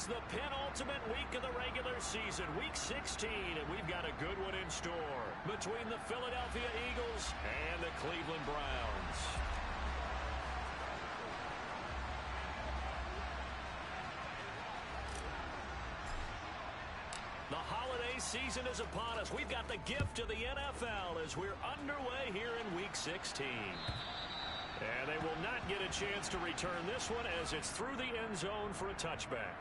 It's the penultimate week of the regular season, week 16, and we've got a good one in store between the Philadelphia Eagles and the Cleveland Browns. The holiday season is upon us. We've got the gift of the NFL as we're underway here in week 16. And they will not get a chance to return this one as it's through the end zone for a touchback.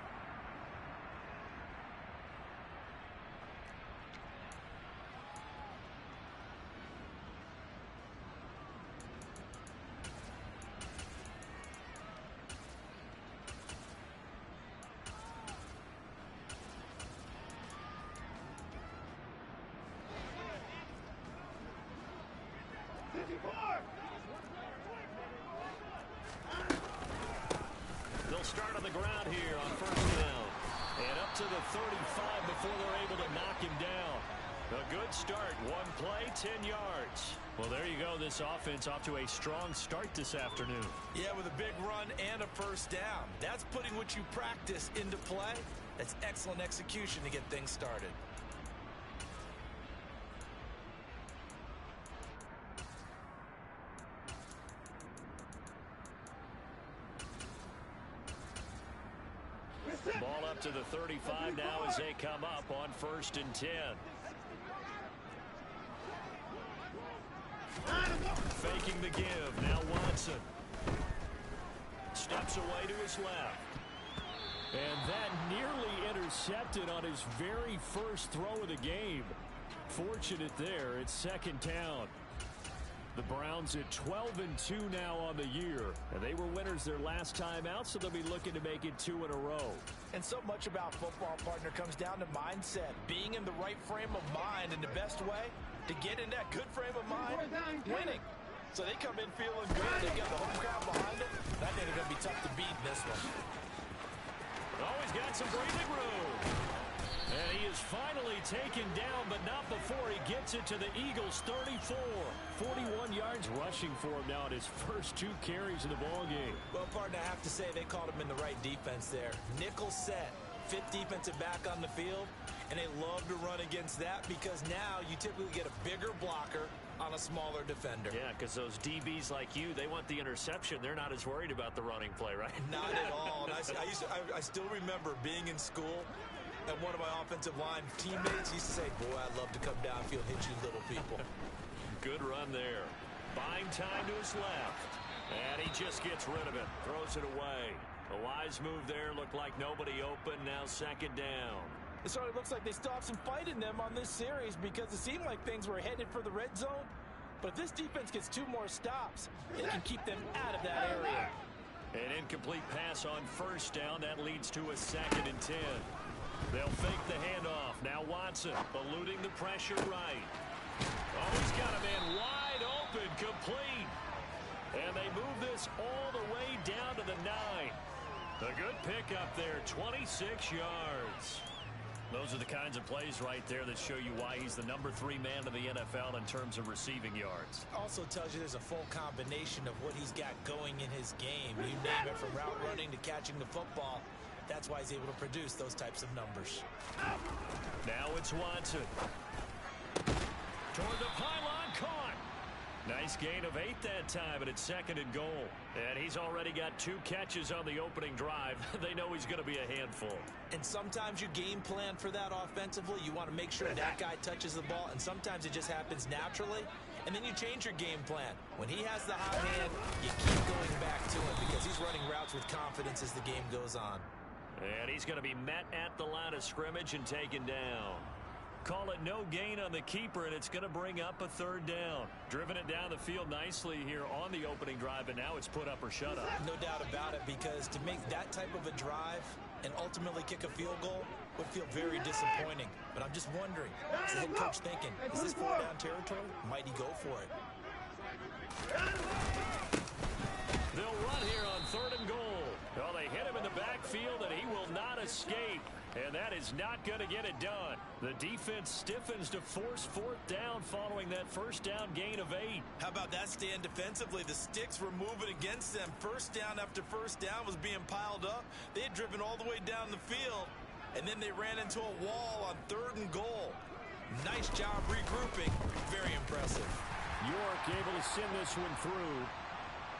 They'll start on the ground here on first down. And up to the 35 before they're able to knock him down. A good start. One play, 10 yards. Well, there you go. This offense off to a strong start this afternoon. Yeah, with a big run and a first down. That's putting what you practice into play. That's excellent execution to get things started. Ball up to the 35 now as they come up on 1st and 10. Faking the give. Now Watson. Steps away to his left. And that nearly intercepted on his very first throw of the game. Fortunate there. It's 2nd down. The Browns at 12-2 now on the year. And they were winners their last time out, so they'll be looking to make it 2 in a row. And so much about football, partner, comes down to mindset. Being in the right frame of mind, and the best way to get in that good frame of mind, winning. So they come in feeling good. They got the home crowd behind them. I think they're going to be tough to beat in this one. Always got some breathing room. And he is finally taken down, but not before he gets it to the Eagles' 34. 41 yards rushing for him now at his first 2 carries of the ballgame. Well, partner, I have to say they called him in the right defense there. Nickel set, 5th defensive back on the field, and they love to run against that because now you typically get a bigger blocker on a smaller defender. Yeah, because those DBs like you, they want the interception. They're not as worried about the running play, right? Not at all. And I still remember being in school, and one of my offensive line teammates used to say, boy, I'd love to come downfield and hit you little people. Good run there. Buying time to his left. And he just gets rid of it. Throws it away. A wise move there. Looked like nobody open. Now 2nd down. It certainly looks like they still have some fight in them on this series because it seemed like things were headed for the red zone. But if this defense gets 2 more stops, it can keep them out of that area. An incomplete pass on 1st down. That leads to a 2nd and 10. They'll fake the handoff. Now Watson eluding the pressure right. Oh, he's got a man wide open, complete. And they move this all the way down to the 9. A good pickup there, 26 yards. Those are the kinds of plays right there that show you why he's the number 3 man in the NFL in terms of receiving yards. Also tells you there's a full combination of what he's got going in his game. You name it, from route running to catching the football. That's why he's able to produce those types of numbers. Now it's Watson. Toward the pylon, caught. Nice gain of 8 that time, and it's 2nd and goal. And he's already got 2 catches on the opening drive. They know he's going to be a handful. And sometimes you game plan for that offensively. You want to make sure that guy touches the ball, and sometimes it just happens naturally. And then you change your game plan. When he has the hot hand, you keep going back to him because he's running routes with confidence as the game goes on. And he's going to be met at the line of scrimmage and taken down. Call it no gain on the keeper, and it's going to bring up a 3rd down. Driven it down the field nicely here on the opening drive, and now it's put up or shut up. No doubt about it, because to make that type of a drive and ultimately kick a field goal would feel very disappointing. But I'm just wondering, is the head coach thinking, is this 4th down territory? Might he go for it? They'll run here on 3rd and goal. Well, they hit him in the backfield, and he will not escape. And that is not going to get it done. The defense stiffens to force fourth down following that first down gain of 8. How about that stand defensively? The sticks were moving against them. First down after first down was being piled up. They had driven all the way down the field, and then they ran into a wall on 3rd and goal. Nice job regrouping. Very impressive. York able to send this one through.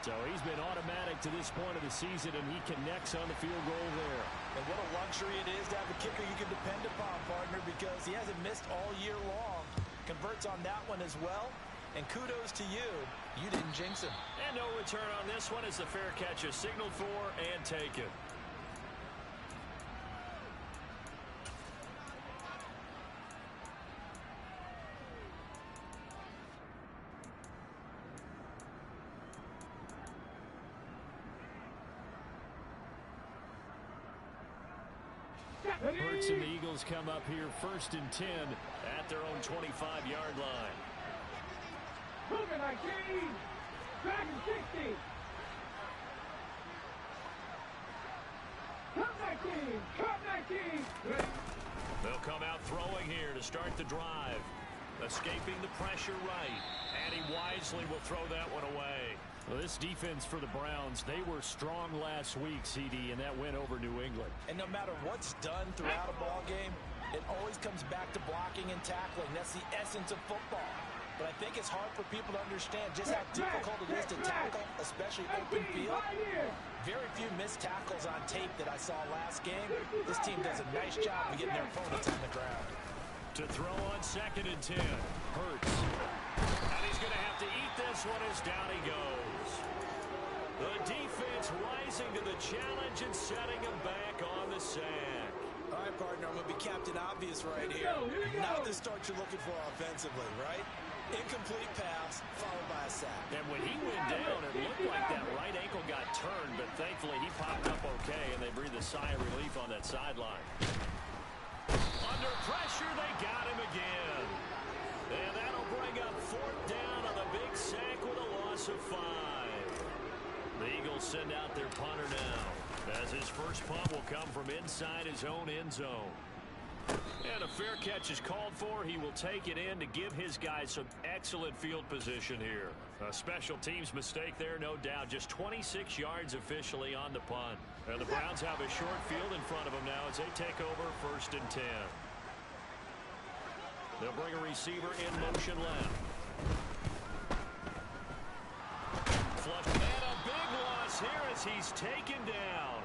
So he's been automatic to this point of the season, and he connects on the field goal there. And what a luxury it is to have a kicker you can depend upon, partner, because he hasn't missed all year long. Converts on that one as well. And kudos to you. You didn't jinx him. And no return on this one as the fair catch is signaled for and taken. Hurts and the Eagles come up here 1st and 10 at their own 25-yard line. Back and 60. Cut that team. They'll come out throwing here to start the drive. Escaping the pressure right. And he wisely will throw that one away. Well, this defense for the Browns, they were strong last week, CD, and that went over New England. And no matter what's done throughout a ball game, it always comes back to blocking and tackling. That's the essence of football. But I think it's hard for people to understand just how difficult it is to tackle, especially open field. Very few missed tackles on tape that I saw last game. This team does a nice job of getting their opponents on the ground. To throw on 2nd and 10. Hurts. And he's going to have to eat this one as down he goes. The defense rising to the challenge and setting him back on the sack. All right, partner, I'm going to be Captain Obvious right here. Not the start you're looking for offensively, right? Incomplete pass, followed by a sack. And when he went down, it looked like that right ankle got turned, but thankfully he popped up okay, and they breathed a sigh of relief on that sideline. Under pressure, they got him again. And that'll bring up 4th down on the big sack with a loss of 5. The Eagles send out their punter now, as his first punt will come from inside his own end zone. And a fair catch is called for. He will take it in to give his guys some excellent field position here. A special teams mistake there, no doubt. Just 26 yards officially on the punt. And the Browns have a short field in front of them now as they take over 1st and 10. They'll bring a receiver in motion left. Flush, and a big loss here as he's taken down.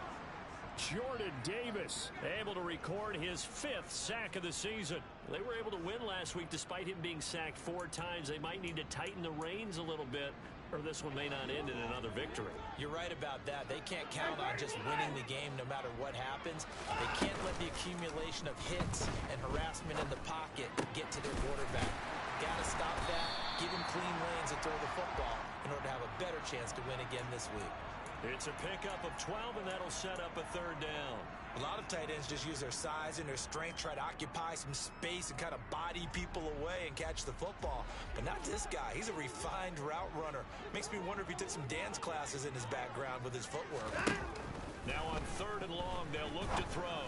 Jordan Davis able to record his 5th sack of the season. They were able to win last week despite him being sacked 4 times. They might need to tighten the reins a little bit, or this one may not end in another victory. You're right about that. They can't count on just winning the game no matter what happens. They can't let the accumulation of hits and harassment in the pocket get to their quarterback. Got to stop that, give him clean lanes and throw the football in order to have a better chance to win again this week. It's a pickup of 12, and that'll set up a 3rd down. A lot of tight ends just use their size and their strength, try to occupy some space and kind of body people away and catch the football. But not this guy. He's a refined route runner. Makes me wonder if he took some dance classes in his background with his footwork. Now on 3rd and long, they'll look to throw.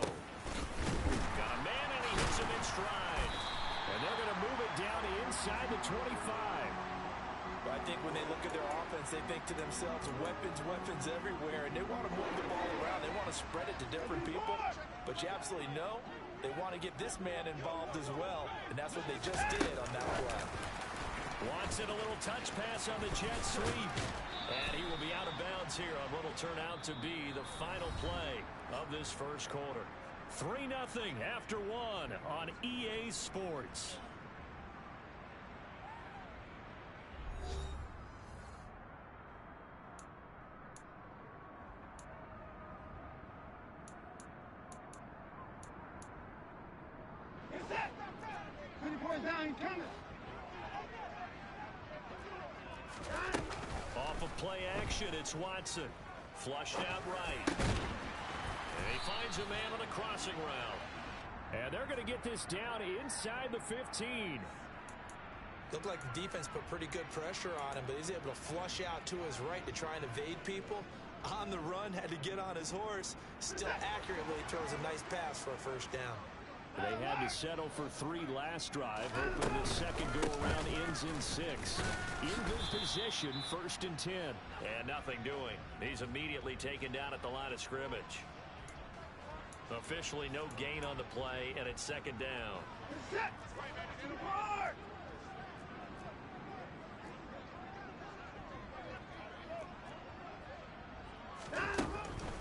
Got a man, and he hits him in stride. And they're going to move it down to inside the 25. I think when they look at their offense, they think to themselves, weapons everywhere, and they want to move the ball around. They want to spread it to different people, but you absolutely know they want to get this man involved as well, and that's what they just did on that play. Watson, a little touch pass on the jet sweep, and he will be out of bounds here on what will turn out to be the final play of this first quarter. 3-0 after 1 on EA Sports. Off of play action, it's Watson. Flushed out right. And he finds a man on the crossing route. And they're going to get this down inside the 15. Looked like the defense put pretty good pressure on him, but he's able to flush out to his right to try and evade people. On the run, had to get on his horse. Still accurately throws a nice pass for a first down. They had to settle for 3 last drive, hoping the second go-around ends in 6. In good position, 1st and 10. And nothing doing. He's immediately taken down at the line of scrimmage. Officially no gain on the play, and it's 2nd down.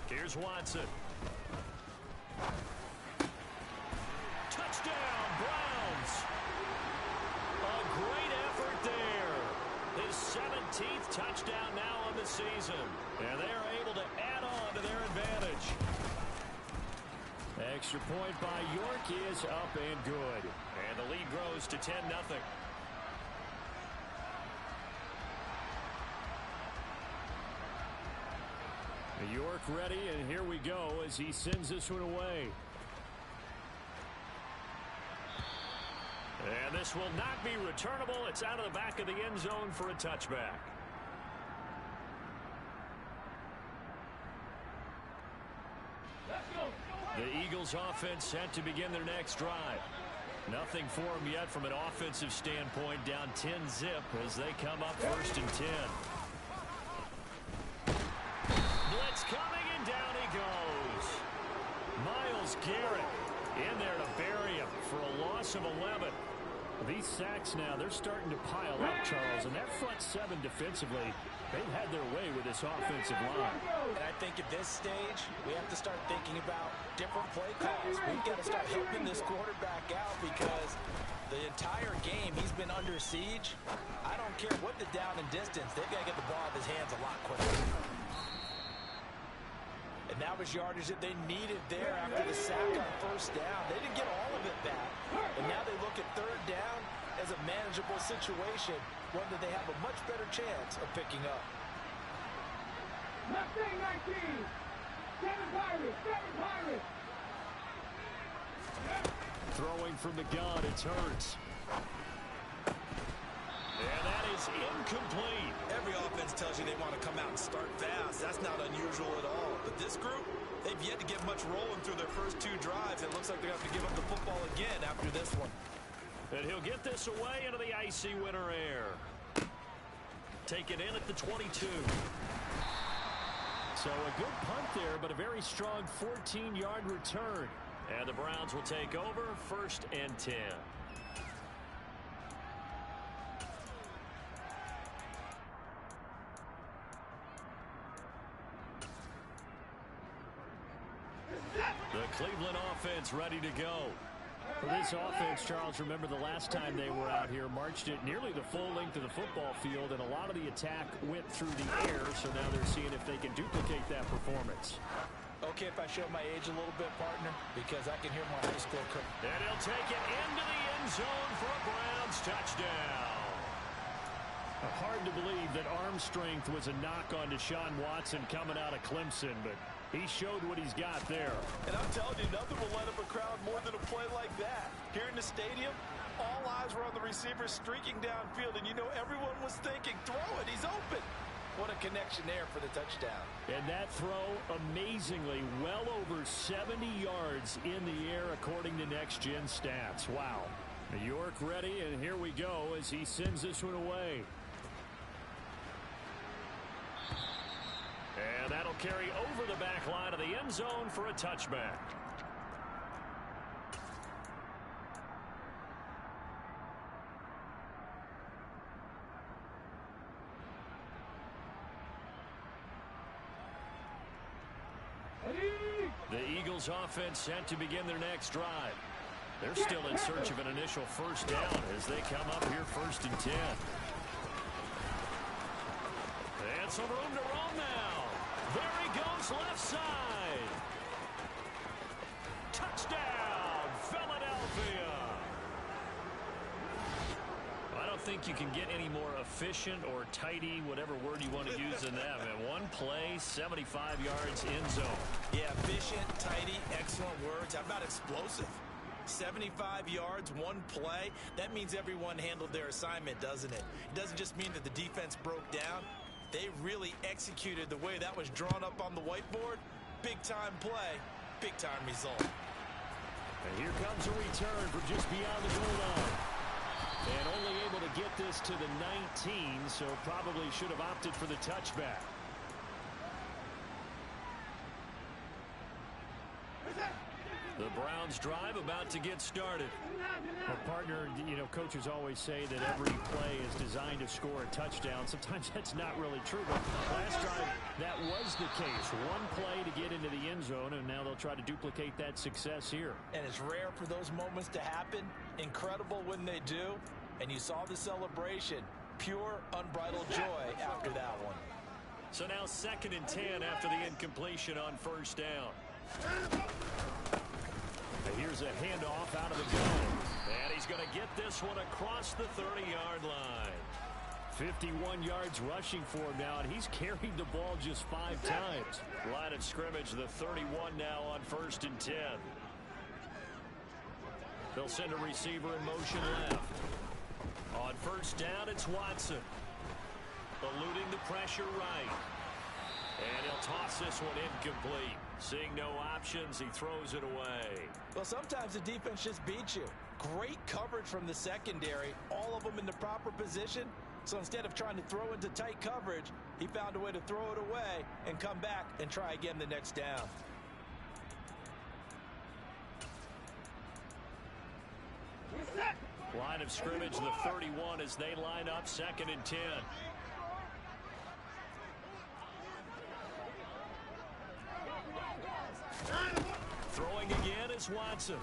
Here's Watson. Touchdown, Browns. A great effort there. His 17th touchdown now on the season. And they are able to add on to their advantage. Extra point by York is up and good. And the lead grows to 10-0. York ready, and here we go as he sends this one away. And this will not be returnable. It's out of the back of the end zone for a touchback. The Eagles offense set to begin their next drive. Nothing for them yet from an offensive standpoint. Down 10-0 as they come up 1st and 10. Blitz coming, and down he goes. Myles Garrett in there to bury him for a loss of 11. These sacks now, they're starting to pile up, Charles, and that front 7 defensively, they've had their way with this offensive line. And I think at this stage, we have to start thinking about different play calls. We've got to start helping this quarterback out because the entire game he's been under siege. I don't care what the down and distance, they've got to get the ball out of his hands a lot quicker. And that was yardage that they needed there after the sack on 1st down. They didn't get all of it back. And now they look at 3rd down as a manageable situation, one that they have a much better chance of picking up. Mustang 19. 7 Pirates. 7 Pirates. Throwing from the gun, it's Hurts. And that is incomplete. Every offense tells you they want to come out and start fast. That's not unusual at all. But this group, they've yet to get much rolling through their first 2 drives. It looks like they're going to have to give up the football again after this one. And he'll get this away into the icy winter air. Take it in at the 22. So a good punt there, but a very strong 14-yard return. And the Browns will take over 1st and 10. The Cleveland offense ready to go. For this offense, Charles, remember the last time they were out here, marched it nearly the full length of the football field, and a lot of the attack went through the air, so now they're seeing if they can duplicate that performance. Okay, if I show my age a little bit, partner, because I can hear my high school coach. And he'll take it into the end zone for a Browns touchdown. Hard to believe that arm strength was a knock on Deshaun Watson coming out of Clemson, but he showed what he's got there. And I'm telling you, nothing will light up a crowd more than a play like that. Here in the stadium, all eyes were on the receiver streaking downfield, and you know everyone was thinking, throw it, he's open. What a connection there for the touchdown. And that throw, amazingly, well over 70 yards in the air according to Next Gen Stats. Wow. New York ready, and here we go as he sends this one away. And that'll carry over the back line of the end zone for a touchback. The Eagles offense set to begin their next drive. They're still in search of an initial 1st down as they come up here 1st and 10. And some room to roam now. There he goes left side. Touchdown, Philadelphia. I don't think you can get any more efficient or tidy, whatever word you want to use than that. Man, one play, 75 yards in zone. Yeah, efficient, tidy, excellent words. How about explosive? 75 yards, one play. That means everyone handled their assignment, doesn't it? It doesn't just mean that the defense broke down. They really executed the way that was drawn up on the whiteboard. Big-time play, big-time result. And here comes a return from just beyond the goal line. And only able to get this to the 19, so probably should have opted for the touchback. The Browns drive about to get started. Well, partner, you know, coaches always say that every play is designed to score a touchdown. Sometimes that's not really true, but last drive that was the case. One play to get into the end zone, and now they'll try to duplicate that success here. And it's rare for those moments to happen. Incredible when they do. And you saw the celebration. Pure, unbridled joy after that one. So now 2nd and 10 after the incompletion on first down. Here's a handoff out of the gun. And he's going to get this one across the 30-yard line. 51 yards rushing for him now, and he's carried the ball just 5 times. Line of scrimmage, the 31 now on 1st and 10. They'll send a receiver in motion left. On first down, it's Watson. Eluding the pressure right. And he'll toss this one incomplete. Seeing no options, he throws it away. Well, sometimes the defense just beats you. Great coverage from the secondary, all of them in the proper position. So instead of trying to throw into tight coverage, he found a way to throw it away and come back and try again the next down. Line of scrimmage, the 31 as they line up 2nd and 10. Throwing again is Watson.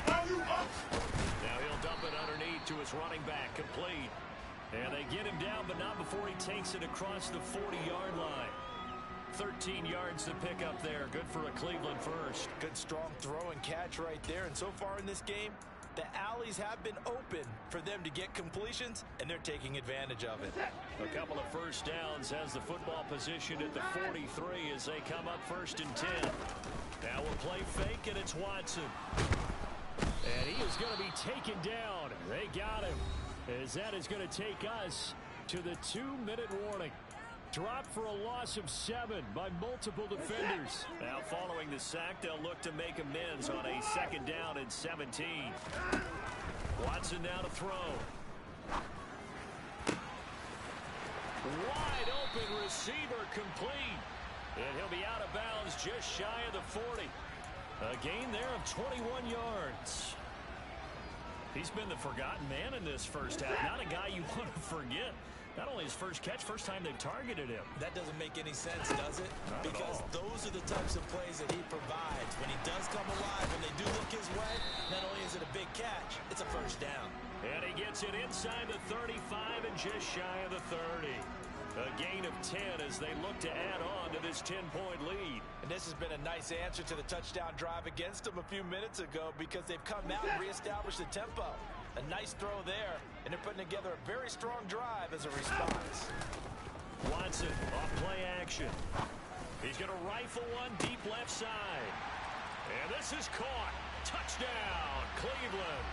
Now he'll dump it underneath to his running back, complete. And they get him down, but not before he takes it across the 40-yard line. 13 yards to pick up there. Good for a Cleveland first. Good strong throw and catch right there. And so far in this game, the alleys have been open for them to get completions, and they're taking advantage of it. A couple of first downs has the football position at the 43 as they come up 1st and 10. Now we'll play fake, and it's Watson. And he is going to be taken down. They got him, as that is going to take us to the 2-minute warning. Drop for a loss of 7 by multiple defenders. Now following the sack, they'll look to make amends on a 2nd down and 17. Watson now to throw. Wide open receiver complete. And he'll be out of bounds just shy of the 40. A gain there of 21 yards. He's been the forgotten man in this first half. Not a guy you want to forget. Not only his first catch, first time they've targeted him. That doesn't make any sense, does it? Because those are the types of plays that he provides. When he does come alive, when they do look his way, not only is it a big catch, it's a first down. And he gets it inside the 35 and just shy of the 30. A gain of 10 as they look to add on to this 10-point lead. And this has been a nice answer to the touchdown drive against them a few minutes ago because they've come out and reestablished the tempo. A nice throw there, and they're putting together a very strong drive as a response. Watson off play action. He's going to rifle one deep left side. And this is caught. Touchdown, Cleveland.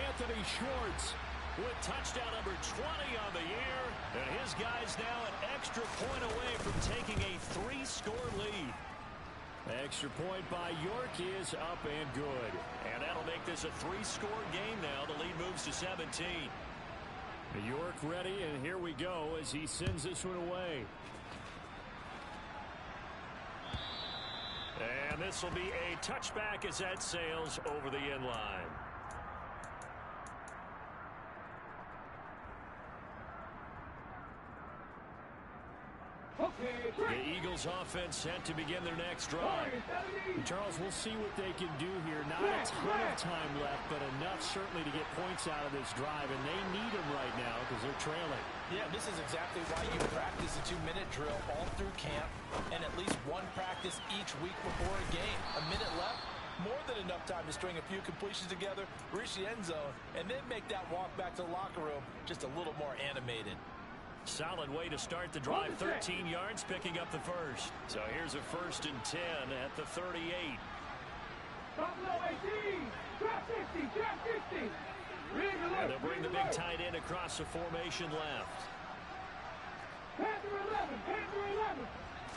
Anthony Schwartz with touchdown number 20 on the year. And his guys now an extra point away from taking a 3-score lead. Extra point by York is up and good. And that'll make this a 3-score game now. The lead moves to 17. York ready, and here we go as he sends this one away. And this will be a touchback as that sails over the end line. The Eagles offense set to begin their next drive. Charles, we'll see what they can do here. Not a ton of time left, but enough certainly to get points out of this drive, and they need them right now because they're trailing. Yeah, this is exactly why you practice a 2-minute drill all through camp and at least one practice each week before a game. A minute left, more than enough time to string a few completions together, reach the end zone, and then make that walk back to the locker room just a little more animated. Solid way to start the drive. 13 yards, picking up the first. So here's a 1st and 10 at the 38. Buffalo 18. Drop 50. Drop 50. And they'll bring the big tight end across the formation left. Panther 11, Panther 11.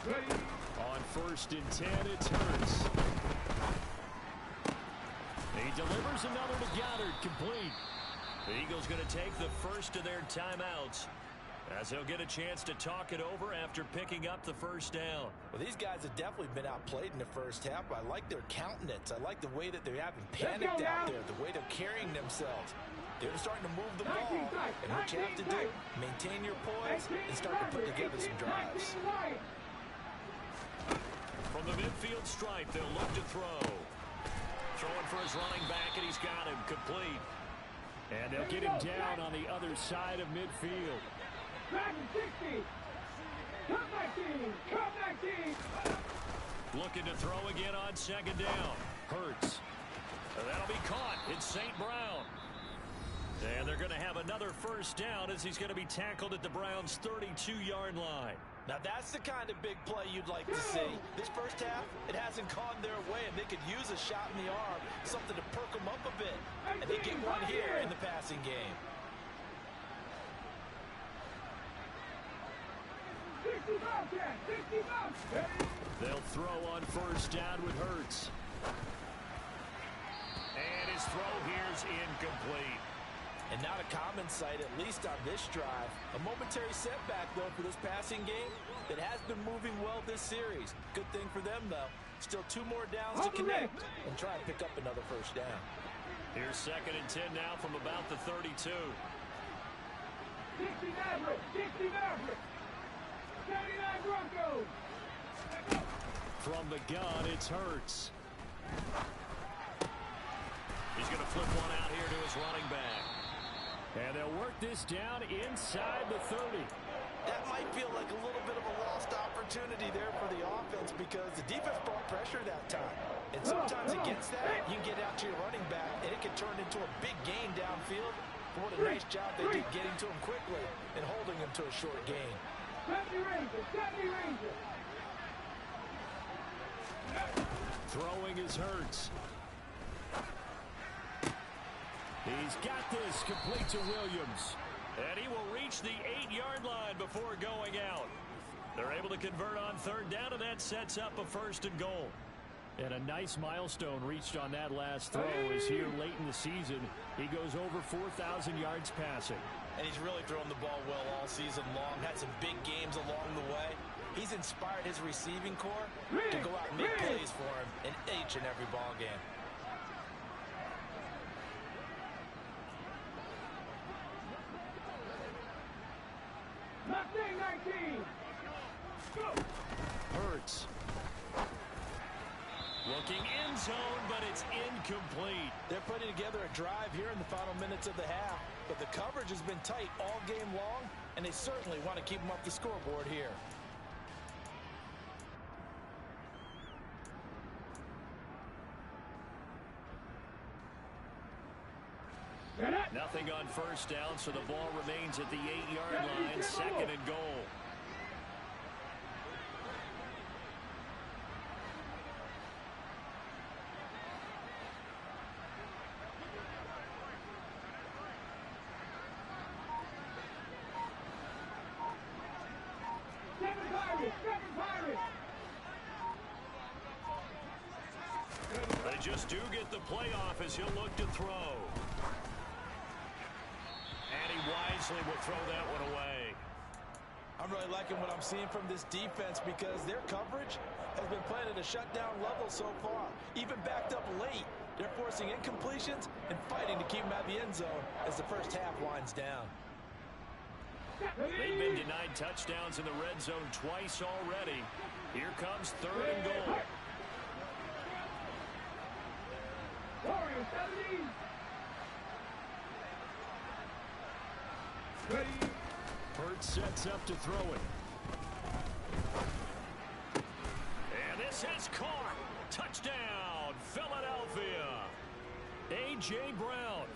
Ready. On 1st and 10, it's Hurts. He delivers another to Goddard, complete. The Eagles going to take the first of their timeouts as they'll get a chance to talk it over after picking up the first down. Well, these guys have definitely been outplayed in the first half, but I like their countenance. I like the way that they haven't panicked out there, the way they're carrying themselves. They're starting to move the ball, and what you have to do, maintain your poise and start to put together some drives. From the midfield stripe, they'll look to throw. Throwing for his running back, and he's got him complete. And they'll get him down on the other side of midfield. 60. Come back team. Come back team. Looking to throw again on 2nd down. Hurts. That'll be caught. It's St. Brown. And they're going to have another first down as he's going to be tackled at the Browns' 32-yard line. Now that's the kind of big play you'd like to see. This first half, it hasn't gone their way, and they could use a shot in the arm, something to perk them up a bit. And they get one here in the passing game. 60 Bobcat, 60 Bobcat. They'll throw on 1st down with Hurts. And his throw here's incomplete. And not a common sight, at least on this drive. A momentary setback, though, for this passing game that has been moving well this series. Good thing for them, though. Still 2 more downs to connect and try and pick up another first down. Here's 2nd and 10 now from about the 32. 60 Mavericks, 60 Mavericks. 79 Broncos. From the gun, it's Hurts. He's going to flip one out here to his running back. And they'll work this down inside the 30. That might feel like a little bit of a lost opportunity there for the offense because the defense brought pressure that time. And sometimes against that, you can get out to your running back, and it can turn into a big gain downfield. But what a nice job they did getting to him quickly and holding him to a short gain. 70 Rangers, 70 Rangers. Throwing is Hurts. He's got this complete to Williams. And he will reach the 8-yard line before going out. They're able to convert on 3rd down, and that sets up a 1st and goal. And a nice milestone reached on that last throw as here late in the season, he goes over 4,000 yards passing. And he's really thrown the ball well all season long. Had some big games along the way. He's inspired his receiving corps to go out and make plays for him in each and every ball game. Mustang 19. Go. Hurts. Looking end zone, but it's incomplete. They're putting together a drive here in the final minutes of the half, but the coverage has been tight all game long, and they certainly want to keep them up the scoreboard here. Nothing on 1st down, so the ball remains at the 8-yard line, 2nd and goal. They just do get the playoff as he'll look to throw. And he wisely will throw that one away. I'm really liking what I'm seeing from this defense because their coverage has been playing at a shutdown level so far. Even backed up late, they're forcing incompletions and fighting to keep them out of the end zone as the first half winds down. They've been denied touchdowns in the red zone twice already. Here comes 3rd and goal. Hurts sets up to throw it. And this has caught. Touchdown, Philadelphia. A.J. Brown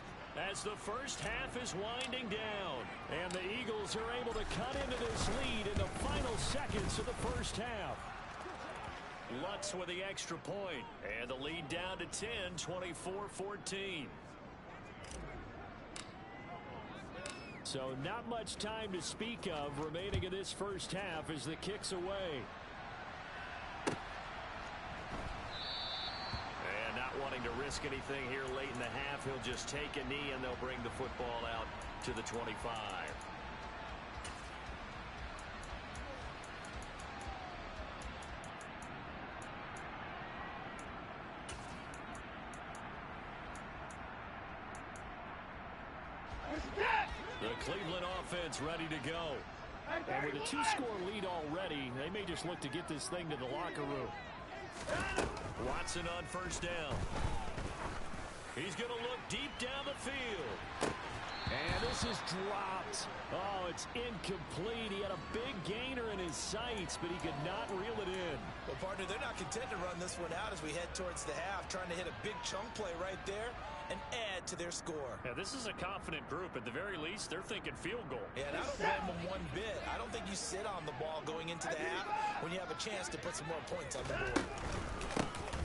as the first half is winding down. And the Eagles are able to cut into this lead in the final seconds of the first half. Lutz with the extra point. And the lead down to 10, 24-14. So not much time to speak of remaining in this first half as the kick's away. And not wanting to risk anything here late in the half, he'll just take a knee and they'll bring the football out to the 25. The Cleveland offense ready to go. And with a 2-score lead already, they may just look to get this thing to the locker room. Watson on first down. He's going to look deep down the field. And this is dropped. Oh, it's incomplete. He had a big gainer in his sights, but he could not reel it in. Well, partner, they're not content to run this one out as we head towards the half, trying to hit a big chunk play right there and add to their score. Yeah, this is a confident group. At the very least, they're thinking field goal. Yeah, and I don't blame them one bit. I don't think you sit on the ball going into the half when you have a chance to put some more points on the board.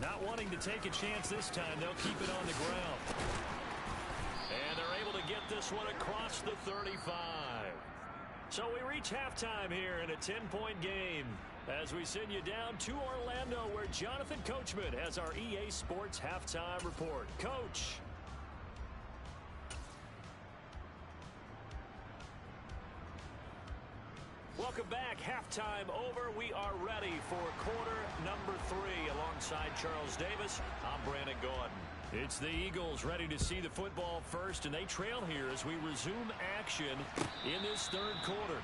Not wanting to take a chance this time, they'll keep it on the ground. And they're able to get this one across the 35. So we reach halftime here in a 10-point game as we send you down to Orlando, where Jonathan Coachman has our EA Sports Halftime Report. Coach. Welcome back. Halftime over. We are ready for quarter number 3. Alongside Charles Davis, I'm Brandon Gordon. It's the Eagles ready to see the football first, and they trail here as we resume action in this third quarter.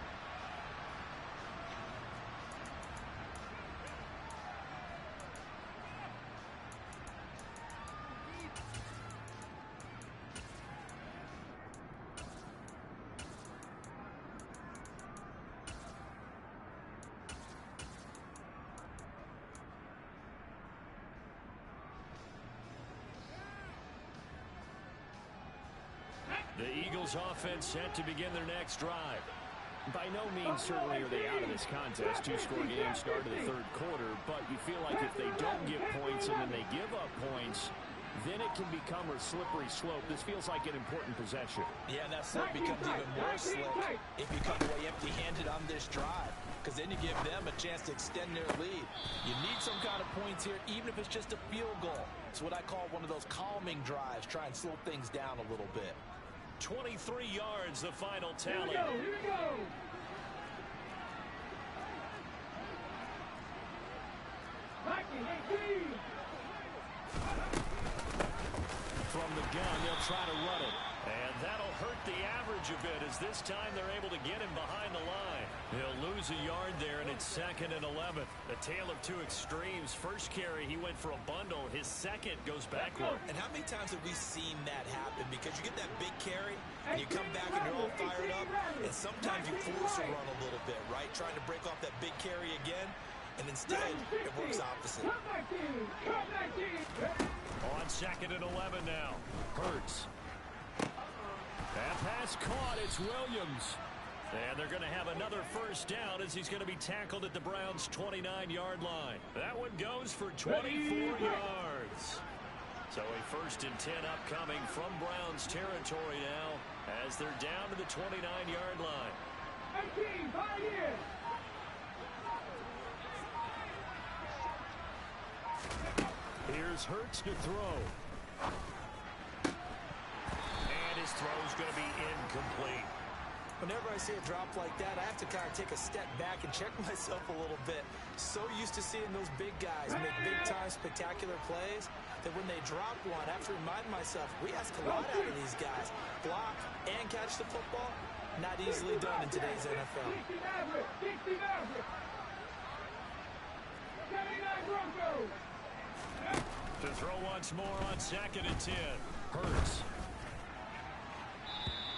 The Eagles offense set to begin their next drive. By no means certainly are they out of this contest. 2-score game start of the third quarter, but you feel like if they don't get points and then they give up points, then it can become a slippery slope. This feels like an important possession. Yeah, and that slope becomes even more slick if you come away empty-handed on this drive, because then you give them a chance to extend their lead. You need some kind of points here, even if it's just a field goal. It's what I call one of those calming drives. Try and slow things down a little bit. 23 yards, the final tally. Here we go. From the gun, they'll try to run it. And that'll hurt the average a bit, as this time they're able to get him behind the line. He'll lose a yard there, and it's 2nd and 11. A tale of two extremes. First carry, he went for a bundle. His second goes backward. And how many times have we seen that happen? Because you get that big carry, and you come back and you're all fired up, and sometimes you force a run a little bit, right? Trying to break off that big carry again, and instead it works opposite. On 2nd and 11 now. Hurts. That pass caught. It's Williams. And they're going to have another first down as he's going to be tackled at the Browns' 29-yard line. That one goes for 24 yards. So a 1st and 10 upcoming from Browns territory now as they're down to the 29-yard line. 18, buy in. Here's Hurts to throw. And his throw's going to be incomplete. Whenever I see a drop like that, I have to kind of take a step back and check myself a little bit. So used to seeing those big guys make big-time spectacular plays that when they drop one, I have to remind myself, we ask a lot out of these guys. Block and catch the football, not easily done in today's NFL. 60 Maverick, 60 Maverick. 79 Broncos. To throw once more on 2nd and 10. Hurts.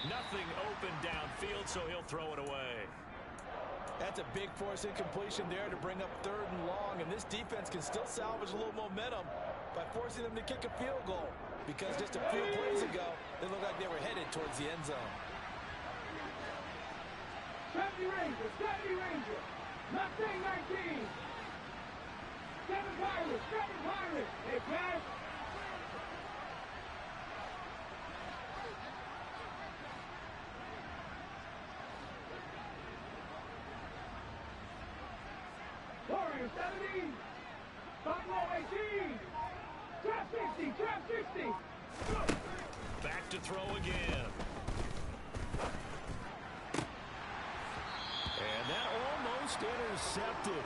Nothing open downfield, so he'll throw it away. That's a big force incompletion there to bring up 3rd and long, and this defense can still salvage a little momentum by forcing them to kick a field goal, because just a few plays ago, they looked like they were headed towards the end zone. 70 Rangers, 70 Rangers. Mustang 19. 7 Pirates, 7 Pirates. Hey, pass. 70. Stop low 18. Trap 60. Trap 60. Go. Back to throw again. And that almost intercepted.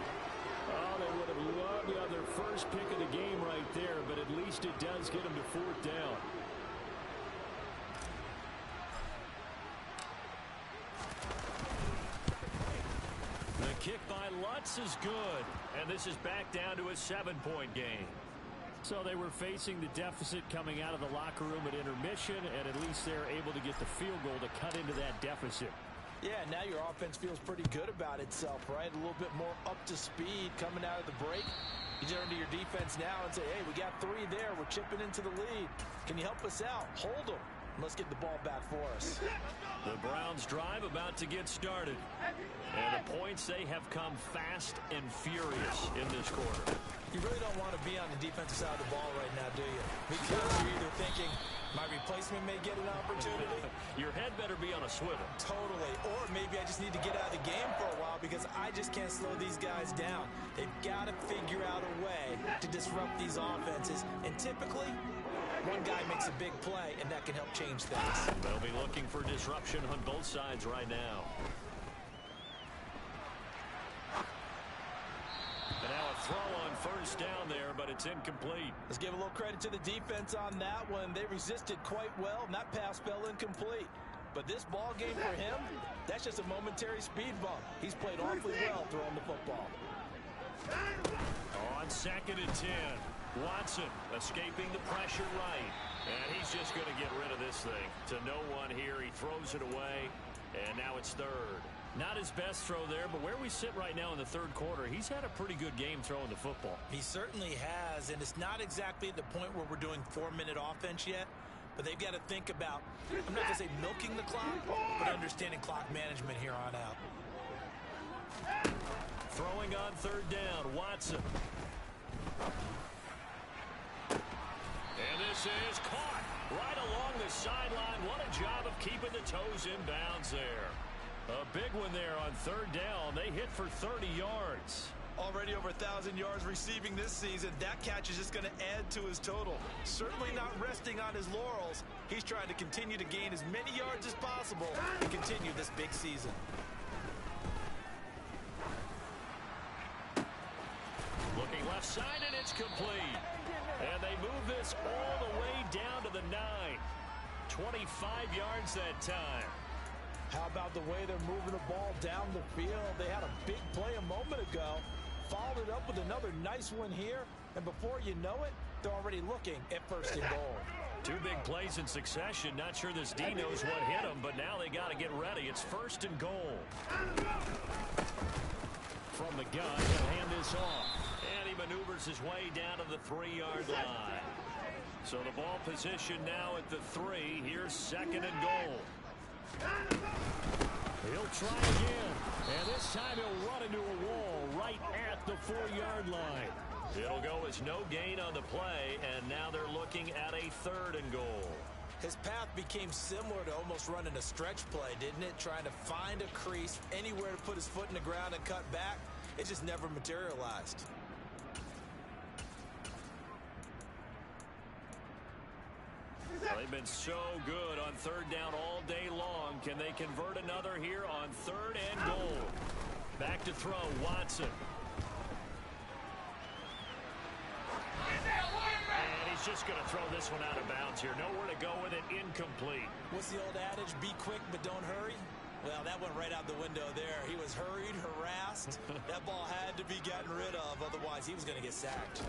Oh, they would have loved to have their first pick of the game right there, but at least it does get them to fourth down. The kick by Lutz is good, and this is back down to a 7-point game. So they were facing the deficit coming out of the locker room at intermission, and at least they're able to get the field goal to cut into that deficit. Yeah, now your offense feels pretty good about itself, right? A little bit more up to speed coming out of the break. You turn to your defense now and say, hey, we got 3 there. We're chipping into the lead. Can you help us out? Hold them. Let's get the ball back for us. The Browns drive about to get started. And the points, they have come fast and furious in this quarter. You really don't want to be on the defensive side of the ball right now, do you? Because you're either thinking, my replacement may get an opportunity. Your head better be on a swivel. Totally. Or maybe I just need to get out of the game for a while because I just can't slow these guys down. They've got to figure out a way to disrupt these offenses. And typically, one guy makes a big play, and that can help change things. They'll be looking for disruption on both sides right now. And now a throw on first down there, but it's incomplete. Let's give a little credit to the defense on that one. They resisted quite well, and that pass fell incomplete. But this ball game for him, that's just a momentary speed bump. He's played awfully well throwing the football. On 2nd and 10. Watson escaping the pressure right. And he's just going to get rid of this thing. To no one here. He throws it away. And now it's 3rd. Not his best throw there, but where we sit right now in the 3rd quarter, he's had a pretty good game throwing the football. He certainly has, and it's not exactly at the point where we're doing 4-minute offense yet, but they've got to think about, I'm not going to say milking the clock, but understanding clock management here on out. Throwing on 3rd down, Watson. And this is caught right along the sideline. What a job of keeping the toes in bounds there. A big one there on 3rd down. They hit for 30 yards. Already over 1,000 yards receiving this season. That catch is just going to add to his total. Certainly not resting on his laurels. He's trying to continue to gain as many yards as possible to continue this big season. Looking left side, and it's complete. And they move this all the way down to the 9. 25 yards that time. How about the way they're moving the ball down the field? They had a big play a moment ago. Followed it up with another nice one here. And before you know it, they're already looking at 1st and goal. 2 big plays in succession. Not sure this D knows what hit him, but now they got to get ready. It's 1st and goal. From the gun, he'll hand this off. And he maneuvers his way down to the 3-yard line. So the ball position now at the 3. Here's 2nd and goal. He'll try again. And this time he'll run into a wall right at the 4-yard line. It'll go as no gain on the play, and now they're looking at a 3rd and goal. His path became similar to almost running a stretch play, didn't it? Trying to find a crease, anywhere to put his foot in the ground and cut back. It just never materialized. They've been so good on 3rd down all day long. Can they convert another here on 3rd and goal? Back to throw, Watson. And he's just going to throw this one out of bounds here. Nowhere to go with it. Incomplete. What's the old adage? Be quick, but don't hurry. Well, that went right out the window there. He was hurried, harassed. That ball had to be gotten rid of. Otherwise, he was going to get sacked.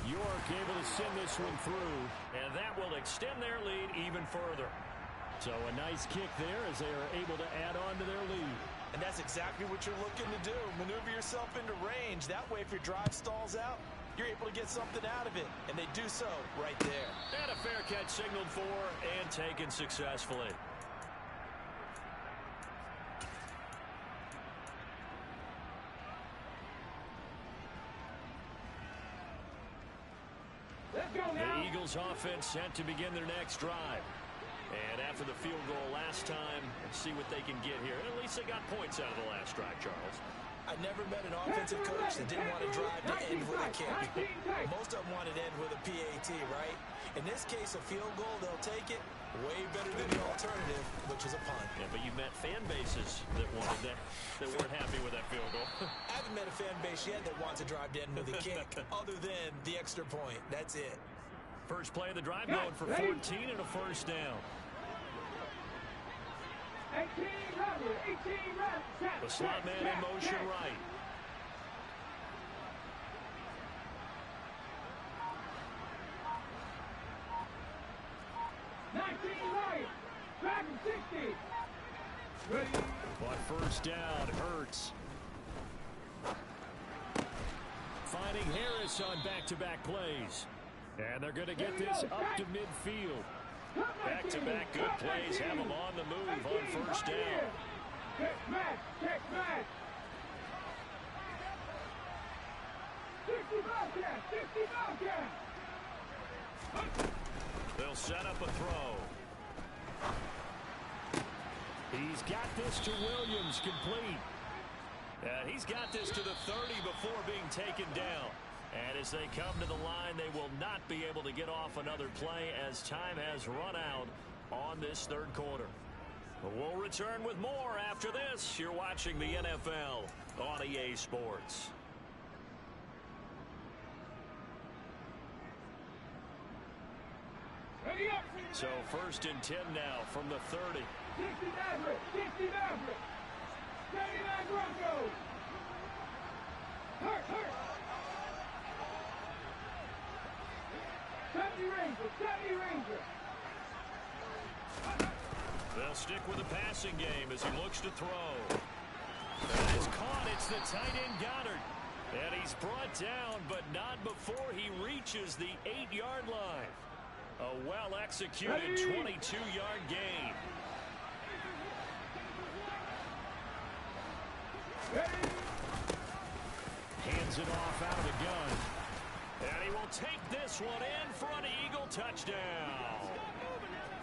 York able to send this one through. And that will extend their lead even further. So a nice kick there as they are able to add on to their lead. And that's exactly what you're looking to do. Maneuver yourself into range. That way, if your drive stalls out, you're able to get something out of it. And they do so right there. And a fair catch signaled for and taken successfully. The Eagles offense set to begin their next drive. And after the field goal last time, let's see what they can get here. At least they got points out of the last drive, Charles. I never met an offensive coach that didn't want to drive to end with a kick. Most of them wanted to end with a PAT, right? In this case, a field goal, they'll take it. Way better than the alternative, which is a punt. Yeah, but you met fan bases that wanted that weren't happy with that field goal. I haven't met a fan base yet that wants to drive to end with a kick, other than the extra point. That's it. First play of the drive going for 14 and a first down. 18 right. The slot man in motion right. Driving 60. Ready. But first down, Hurts. Finding Harris on back-to-back plays. And they're going to get this up to midfield. Back-to-back good plays have them on the move on first down. Check match. 60 Bobcat. They'll set up a throw. He's got this to Williams, complete. And he's got this to the 30 before being taken down. And as they come to the line, they will not be able to get off another play as time has run out on this third quarter. We'll return with more after this. You're watching the NFL on EA Sports. Ready up. So first and 10 now from the 30. 60 Maverick. 79 Broncos. Hurt. 70 Ranger. They'll stick with the passing game as he looks to throw. That is caught. It's the tight end Goddard. And he's brought down, but not before he reaches the 8-yard line. A well-executed 22-yard gain. Hands it off out of the gun. And he will take this one in for an Eagle touchdown.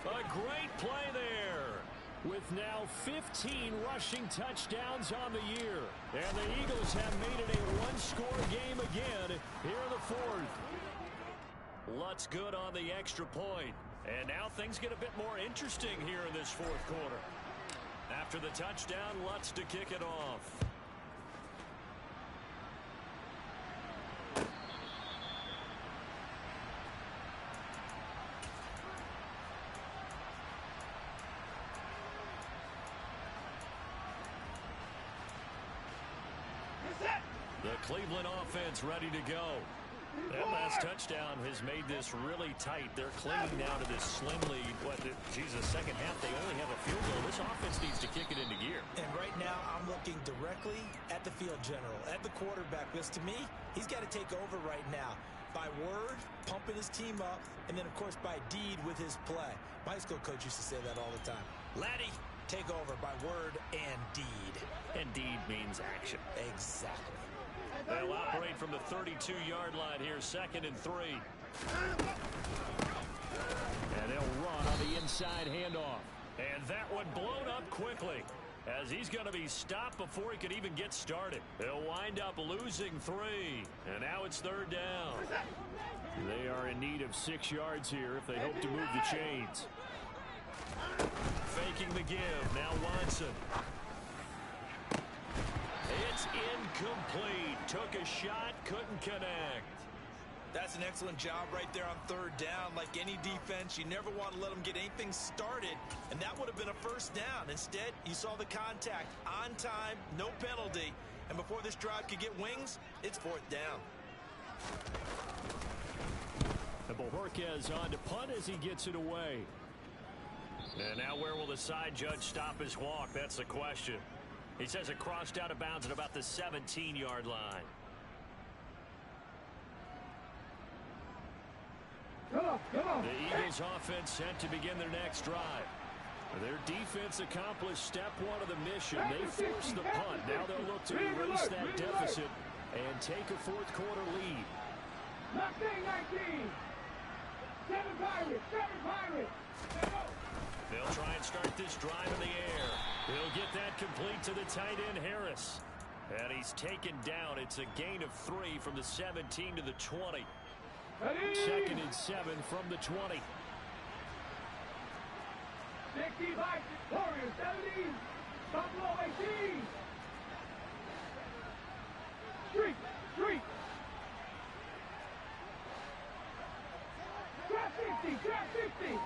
A great play there. With now 15 rushing touchdowns on the year. And the Eagles have made it a one-score game again here in the fourth. Lutz good on the extra point. And now things get a bit more interesting here in this fourth quarter. After the touchdown, Lutz to kick it off. The Cleveland offense ready to go. That last touchdown has made this really tight. They're clinging now to this slim lead. Second half, they only have a field goal. This offense needs to kick it into gear. And right now, I'm looking directly at the field general, at the quarterback. Because to me, he's got to take over right now. By word, pumping his team up, and then, of course, by deed with his play. My high school coach used to say that all the time. Laddie, take over by word and deed. And deed means action. Exactly. They'll operate from the 32-yard line here, 2nd and 3. And they'll run on the inside handoff. And that one blown up quickly as he's going to be stopped before he could even get started. They'll wind up losing 3. And now it's 3rd down. They are in need of 6 yards here if they hope to move the chains. Faking the give. Now Watson. It's incomplete. Took a shot, couldn't connect. That's an excellent job right there on 3rd down. Like any defense, you never want to let them get anything started, and that would have been a first down. Instead, you saw the contact on time, no penalty, and before this drive could get wings, it's 4th down. And Bojorquez on to punt as he gets it away. And now where will the side judge stop his walk? That's the question. He says it crossed out of bounds at about the 17-yard line. Come on. The Eagles offense set to begin their next drive. Their defense accomplished step 1 of the mission. They forced the punt. Now they'll look to erase that deficit and take a fourth quarter lead. Nothing 19. 7 Pirates. They'll try and start this drive in the air. He'll get that complete to the tight end, Harris. And he's taken down. It's a gain of 3 from the 17 to the 20. Second and 7 from the 20. 65, Warriors 70, Buffalo 18. Street. Grab 50.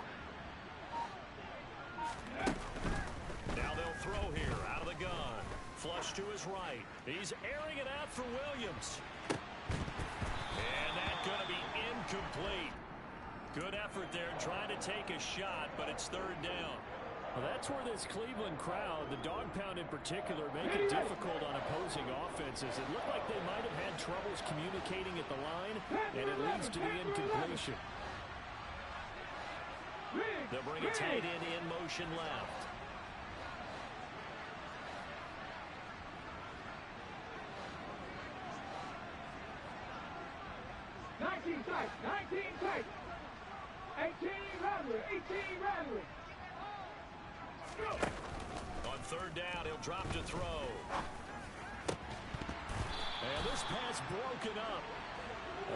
Now they'll throw here out of the gun. Flush to his right. He's airing it out for Williams. And that's going to be incomplete. Good effort there trying to take a shot, but it's third down. Well, that's where this Cleveland crowd, the dog pound in particular, make it difficult on opposing offenses. It looked like they might have had troubles communicating at the line, and it leads to the incompletion. They'll bring a tight end in motion left. Nineteen tight. 18 Radley. On third down, he'll drop to throw. And this pass broken up.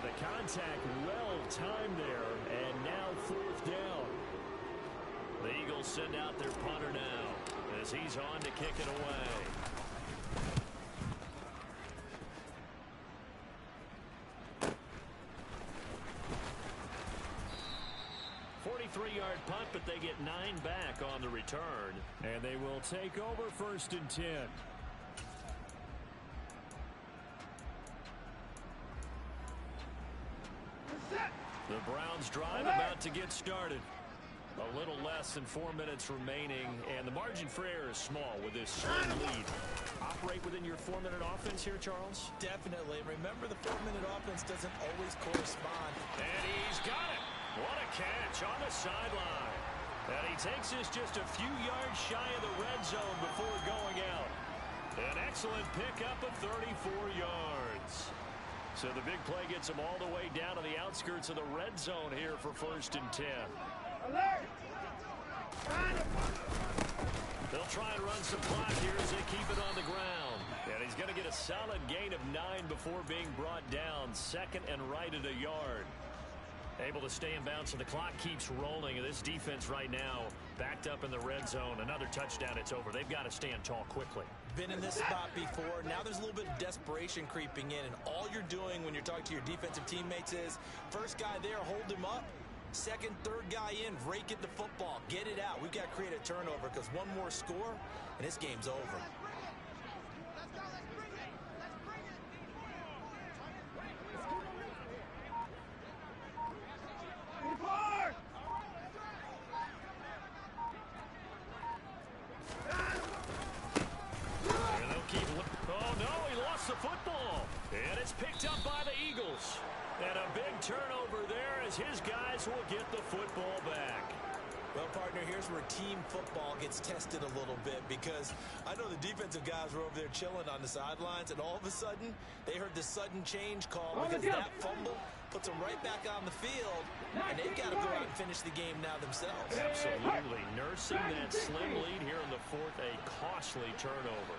The contact well timed there, and now fourth down. The Eagles send out their punter now as he's on to kick it away. 43-yard punt, but they get 9 back on the return. And they will take over first and 10. The Browns drive about to get started. A little less than 4 minutes remaining, and the margin for error is small with this slim lead. Operate within your 4-minute offense here, Charles? Definitely. Remember, the 4-minute offense doesn't always correspond. And he's got it. What a catch on the sideline. And he takes this just a few yards shy of the red zone before going out. An excellent pickup of 34 yards. So the big play gets him all the way down to the outskirts of the red zone here for first and 10. Alert! They'll try and run some clock here as they keep it on the ground. And he's going to get a solid gain of 9 before being brought down. Second and right at a yard. Able to stay in bounds, so the clock keeps rolling. And this defense right now backed up in the red zone. Another touchdown, it's over. They've got to stand tall quickly. Been in this spot before. Now there's a little bit of desperation creeping in. And all you're doing when you're talking to your defensive teammates is, first guy there, hold him up. Second, third guy in, rake it the football. Get it out. We've got to create a turnover because one more score, and this game's over. And they'll keep. Oh, no, he lost the football. And it's picked up by the Eagles. And a big turnover there as his guys will get the football back. Well, partner, here's where team football gets tested a little bit because I know the defensive guys were over there chilling on the sidelines, and all of a sudden, they heard the sudden change call because that fumble puts them right back on the field, and they've got to go out and finish the game now themselves. Absolutely. Nursing that slim lead here in the fourth, a costly turnover.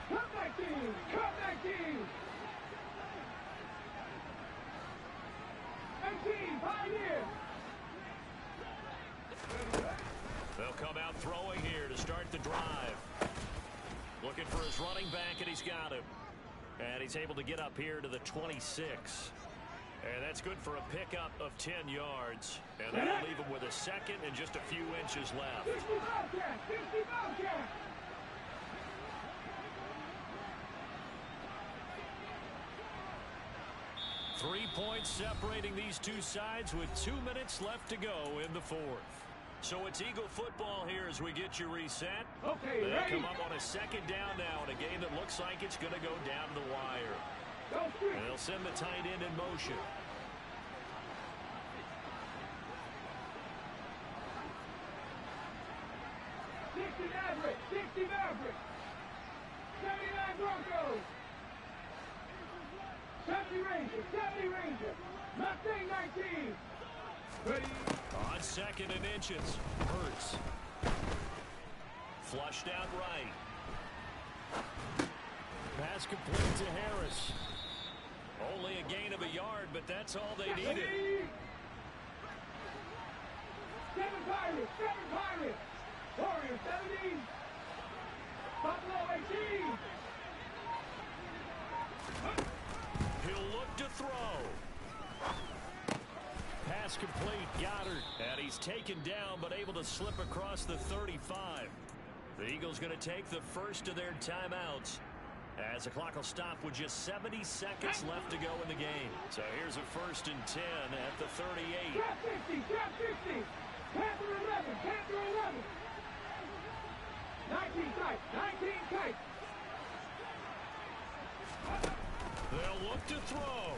Cut that team! 18, Pioneer! They'll come out throwing here to start the drive. Looking for his running back, and he's got him. And he's able to get up here to the 26. And that's good for a pickup of 10 yards. And that'll leave him with a second and just a few inches left. 60 Bobcat! 3 points separating these two sides with 2 minutes left to go in the fourth. So it's Eagle football here as we get you reset. Okay, They'll ready? come up on a second down now in a game that looks like it's going to go down the wire. And they'll send the tight end in motion. Sixty Maverick! 79 Broncos! 70 Ranger! Mustang 19! Ready? On second and inches. Hurts. Flushed out right. Pass complete to Harris. Only a gain of a yard, but that's all they needed. 7 Pirates, 7 Pirates. Warriors 70. Buffalo 18. He'll look to throw. Pass complete, Goddard. And he's taken down, but able to slip across the 35. The Eagles going to take the first of their timeouts, as the clock will stop with just 70 seconds left to go in the game. So here's a 1st and 10 at the 38. Drop 60, drop 60. Panther 11, Panther 11. 19 tight, 19 tight. They'll look to throw.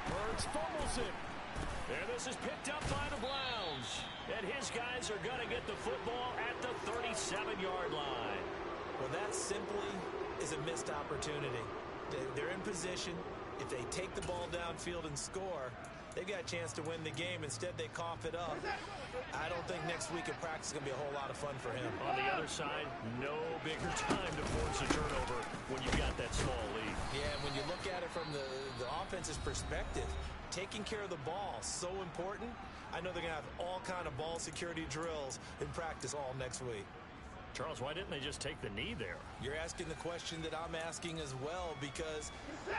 Birds fumbles it. And this is picked up by the Browns. And his guys are going to get the football at the 37-yard line. Well, that simply is a missed opportunity. They're in position. If they take the ball downfield and score, they've got a chance to win the game. Instead, they cough it up. I don't think next week at practice is going to be a whole lot of fun for him. On the other side, no bigger time to force a turnover when you've got that small lead. Yeah, and when you look at it from the offense's perspective, taking care of the ball, so important. I know they're going to have all kind of ball security drills in practice all next week. Charles, why didn't they just take the knee there? You're asking the question that I'm asking as well, because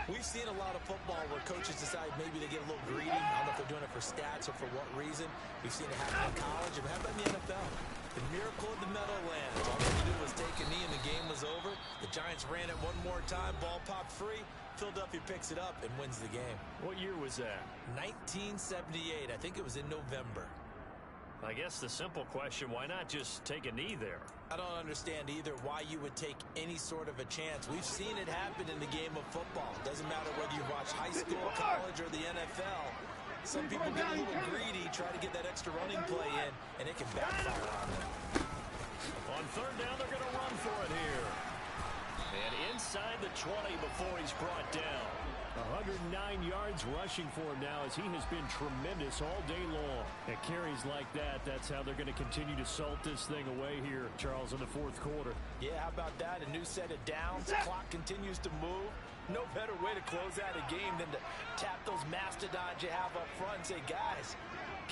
we've seen a lot of football where coaches decide maybe they get a little greedy. I don't know if they're doing it for stats or for what reason. We've seen it happen in college. And how about in the NFL? The miracle of the Meadowlands. All they had to do was take a knee and the game was over. The Giants ran it one more time. Ball popped free. Philadelphia picks it up and wins the game. What year was that? 1978. I think it was in November. I guess the simple question, why not just take a knee there? I don't understand either why you would take any sort of a chance. We've seen it happen in the game of football. Doesn't matter whether you watch high school, college, or the NFL. Some people get a little greedy, try to get that extra running play in, and it can backfire on them. On 3rd down, they're going to run for it here. And inside the 20 before he's brought down. 109 yards rushing for him now, as he has been tremendous all day long. At carries like that, that's how they're going to continue to salt this thing away here, Charles, in the 4th quarter. Yeah, how about that? A new set of downs. The clock continues to move. No better way to close out a game than to tap those mastodons you have up front and say, guys,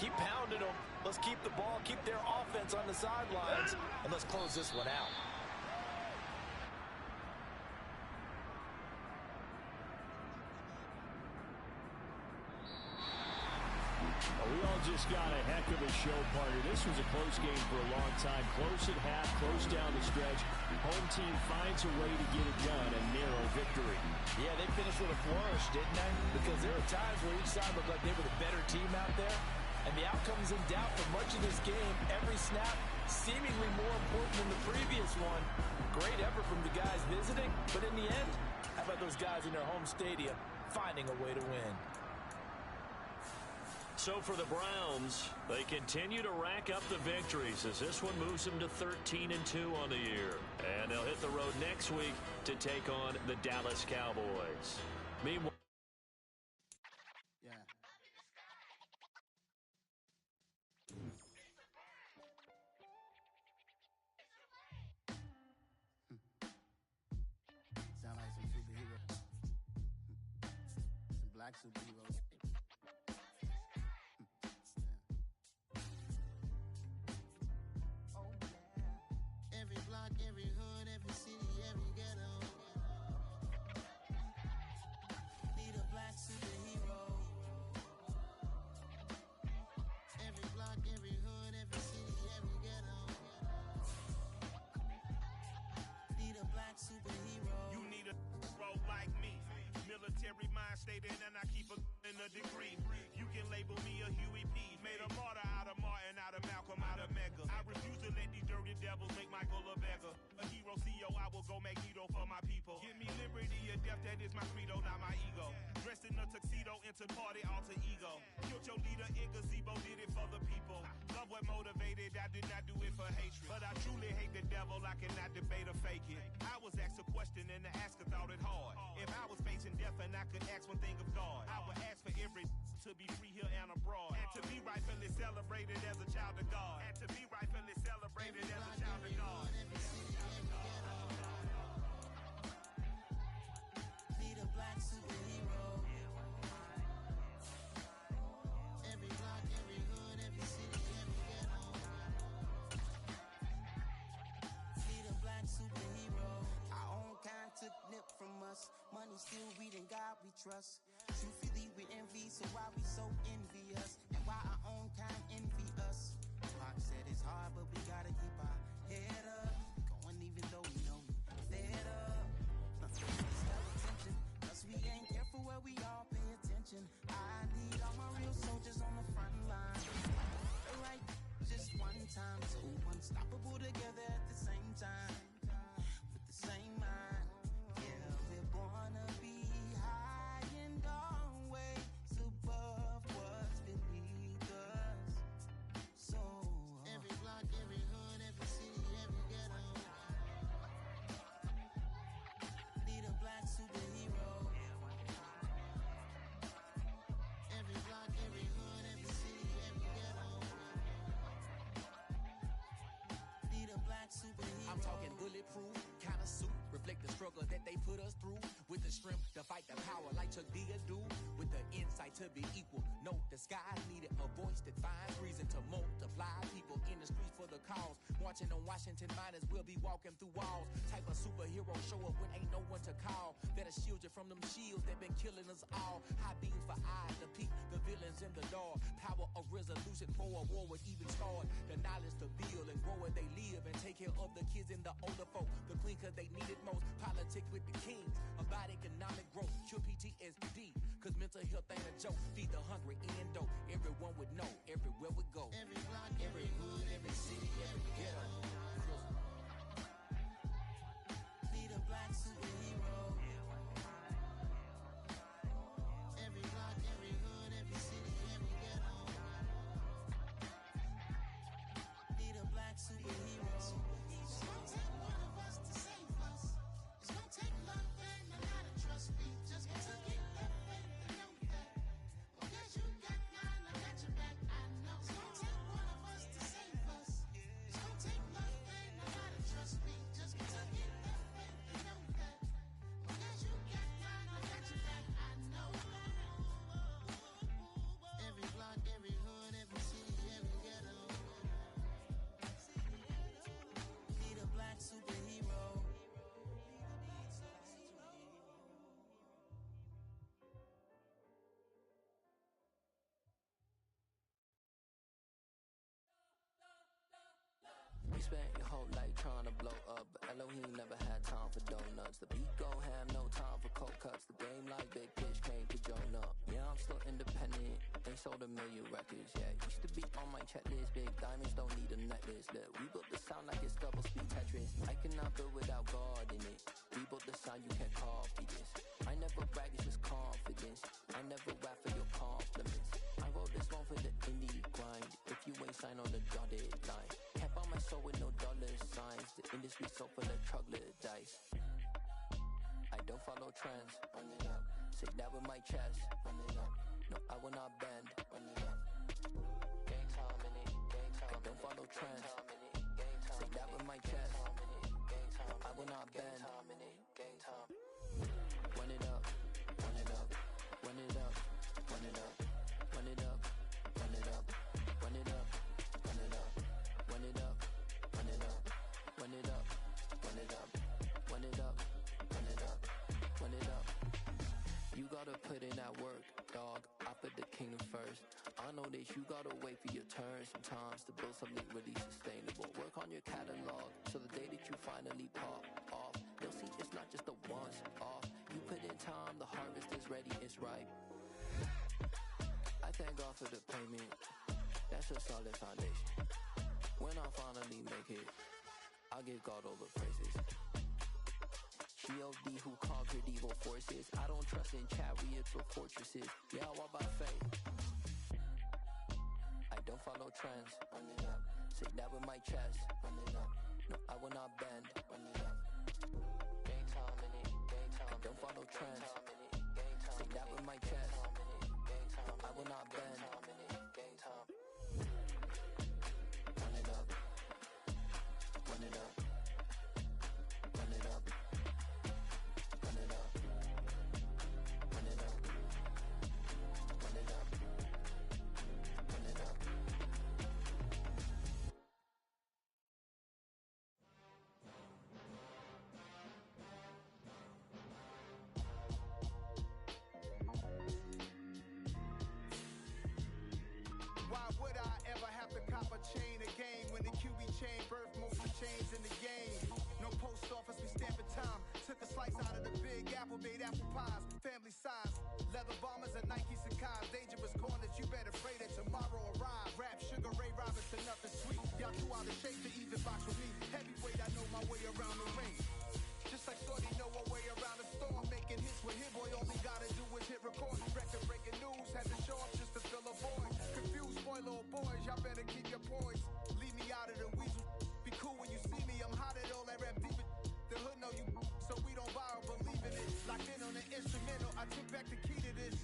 keep pounding them. Let's keep the ball, keep their offense on the sidelines, and let's close this one out. We all just got a heck of a show, partner. This was a close game for a long time. Close at half, close down the stretch. Home team finds a way to get it done, a narrow victory. Yeah, they finished with a flourish, didn't they? Because there were times where each side looked like they were the better team out there. And the outcome's in doubt for much of this game. Every snap seemingly more important than the previous one. Great effort from the guys visiting. But in the end, how about those guys in their home stadium finding a way to win? So for the Browns, they continue to rack up the victories as this one moves them to 13-2 on the year. And they'll hit the road next week to take on the Dallas Cowboys. Meanwhile, sound like some superheroes. Some black superheroes. Every block, every hood, every city, every ghetto. Need a black superhero. Every block, every hood, every city, every ghetto. Need a black superhero. You need a role like me. Military mind stated, and I keep in a degree. You can label me a Huey P. Made a martyr out of Martin, out of Malcolm, out of Mega. I refuse to let these dirty devils make Michael a beggar. A hero CEO, I will go Magneto for my people. Give me liberty or death, that is my credo, not my ego. Dressed in a tuxedo, entered party, alter ego. Killed your leader in gazebo, did it for the people. Love what motivated, I did not do it for hatred. But I truly hate the devil, I cannot debate or fake it. I was asked a question and the asker thought it hard. If I was facing death and I could ask one thing of God, I would ask for every to be free here and abroad. And to be rightfully celebrated as a child of God. And to be rightfully celebrated as a child of God. trust. Truthfully, we envy, so why we so envious? And why our own kind envy us? Pac said it's hard, but we gotta keep our head up. Going even though we know we fed up. It's got attention, cause we ain't careful where we all pay attention. I need all my real soldiers on the front line. Right, just one time, so unstoppable together at the same time. With the same mind. Yeah, we're gonna be high and always above what's beneath us. So every block, every hood, every city, every ghetto. Need a black superhero. Every block, every hood, every city, every ghetto. Need a black superhero. I'm talking bulletproof, kind of suit, reflect the struggle that they put us through. With the strength to fight the power like Chuck D do. With the insight to be equal. No, the sky needed a voice that finds reason to multiply. People in the streets for the cause. Marching on Washington miners, we'll be walking through walls. Type of superhero show up when ain't no one to call. That'll shield you from them shields that been killing us all. High beams for eyes to peek the villains in the dark. Power of resolution for a war would even start. The knowledge to build and grow where they live and take care of the kids and the older folk. The clean cause they need it most. Politics with the kings. About economic growth. Cure PTSD. Cause mental health ain't a joke. Feed the hungry in dope. Everyone would know. Everywhere we go. Every block, every hood, every city, every ghetto. Need a black superhero. Every block, every hood, every city, every ghetto. Need a black superhero. It's gonna take one of us to save us. It's gonna take love and a lot of trust. We just gotta get that faith and know that. Well, guess you got mine, I got your back. I know. It's gonna take one of us to save us. It's gonna take love and a lot of trust. We just gotta get that faith and know that. Well, guess you got mine, I got your back. I know. Every block, every hood, every city, every ghetto. Need a black superhero. We spent your whole life trying to blow up, but Elohim never had time for donuts. The beat go ham, no time for cold cuts. The game like Big Pitch came to join up. Yeah, I'm still independent, they sold 1 million records. Yeah, used to be on my checklist. Big diamonds don't need a necklace. Look, we built the sound like it's double speed Tetris. I cannot build without God in it. We built the sound, you can't copy this. I never brag, it's just confidence. I never rap for your compliments. I wrote this one for the indie grind. If you ain't signed on the dotted line, can't buy my soul with no dollar signs. The industry so full of troglodytes. I don't follow trends. Run it up. Say that with my chest. Run it up. No, I will not bend. Run it up. Gang time in it. Gang time. I don't follow trends. Say that with my chest. Gang time. I will not bend. Gang time. Run it up. Run it up. Run it up. Run it up. Run it up. Run it up. Run it up. Run it up. Run it up. Run it up. Run it up. Run it up. Run it up. Run it up. Run it up. You gotta put in that work, dog. I put the kingdom first. I know that you gotta wait for your turn sometimes to build something really sustainable. Work on your catalog so the day that you finally pop off, they'll see it's not just a once off. You put in time, the harvest is ready, it's ripe. I thank God for the payment. That's a solid foundation. When I finally make it, I'll give God all the praises. G.O.D. who conquered evil forces. I don't trust in chariots or fortresses. Yeah, I walk by faith. I don't follow trends. Run it up. Say that with my chest. Run it up. No, I will not bend. Run it up. Gang time in it. Gang time. I don't follow trends. Say that with my chest. I will not bend. Gang time. Run it up. Run it up. Run it up. Run it up. Run it up. Run it up. Run it up. became birth, most of the change in the game. No post office, we stamping time. Took a slice out of the big apple, made apple pies. Family size, leather bombers and Nikes and Kais. Dangerous corners, you better pray that tomorrow arrive. Rap, Sugar Ray Robinson, nothing sweet. Y'all too out of shape to even box with me. Heavyweight, I know my way around the ring. Just like Shorty know her way around the storm. Making hits with Hit Boy, all he gotta do is hit record. Record breaking news, had to show up just to fill a void. Confused boy, little boys, y'all better keep your poise. Leave me out of the weasel. Be cool when you see me, I'm hot at all that rap deep. The hood know you, so we don't borrow, believe in it. Locked in on the instrumental, I took back the key to this.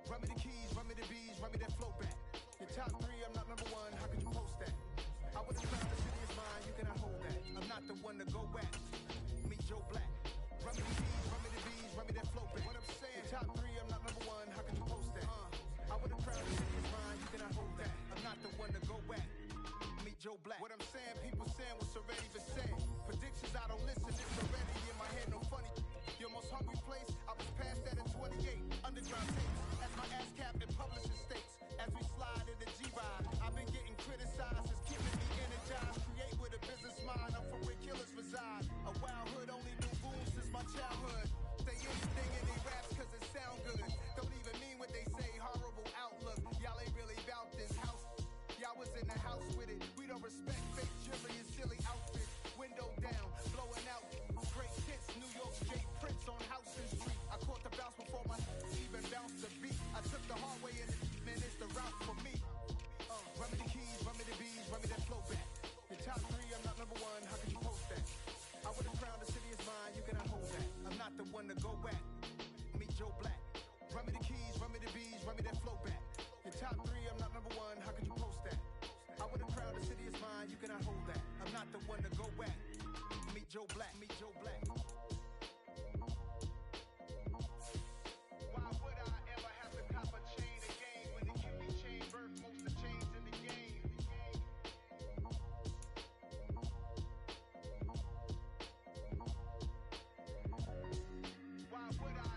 Run me the keys, run me the bees, run me that flow back. Your top 3, I'm not number 1, how could you post that? I would've found the city is mine, you cannot hold that. I'm not the one to go back. Meet Joe Black. Run me the keys, run me the bees, run me that flow back. What I'm saying, your top 3, I'm not number 1, how could you post that? I would've found the city is mine, you cannot hold that. I'm not the one to go back. Meet Joe Black. What I'm saying, people saying what's already been said. Predictions, I don't listen, it's already in my head, no funny. Your most hungry place, I was past that in 28. Underground tapes, as my ass cap in publishing states. As we slide in the G-Ride, I've been getting criticized, it's keeping me energized. Create with a business mind, I'm from where killers reside. A wild hood, only knew boom since my childhood. Say anything in they raps cause it sound good. Don't even mean what they say, horrible outlook. Y'all ain't really about this house. Y'all was in the house with it. We don't respect fake jewelry and silly outfits. Window down, blowing out. Great hits, New York Jake Prince on Houston Street. I caught the bounce before my even bounced the beat. I took the hard way in it, man, it's the route for me. Run me the keys, run me the bees, run me that flow back. Your top 3, I'm not number 1, how could you post that? I would've crowned the city is mine, you cannot hold that. I'm not the one to go back. Meet Joe Black. Run me the keys, run me the bees, run me that flow back. Your top 3, I'm not number 1, how could you post that? I would've crowned the city is mine, you cannot hold that. I'm not the one to go back. Meet Joe Black, meet Joe Black. Why would I ever have to cop a chain again when it can be chain birth, most of the chains in the game? Why would I?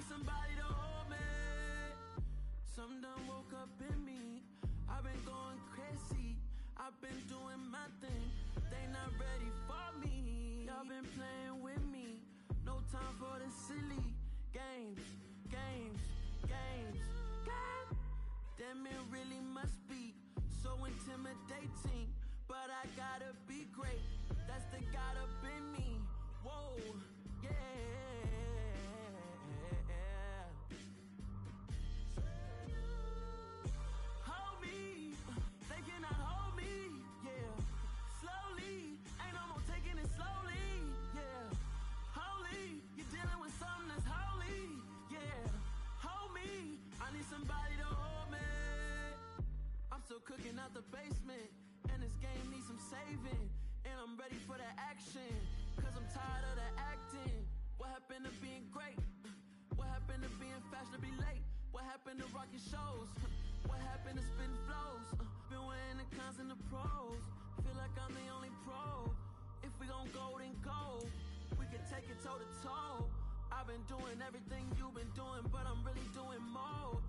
Somebody to hold me. Some done woke up in me. I've been going crazy. I've been doing my thing. They not ready for me. Y'all been playing with me. No time for the silly games. God damn, it really must be so intimidating. But I gotta be great. That's the God up in me. Whoa, yeah. Somebody to hold me. I'm still cooking out the basement, and this game needs some saving. And I'm ready for the action, cause I'm tired of the acting. What happened to being great? What happened to being fashionably late? What happened to rocking shows? What happened to spitting flows? Been wearing the cons and the pros. Feel like I'm the only pro. If we gon' go, then go. We can take it toe to toe. I've been doing everything you've been doing, but I'm really doing more.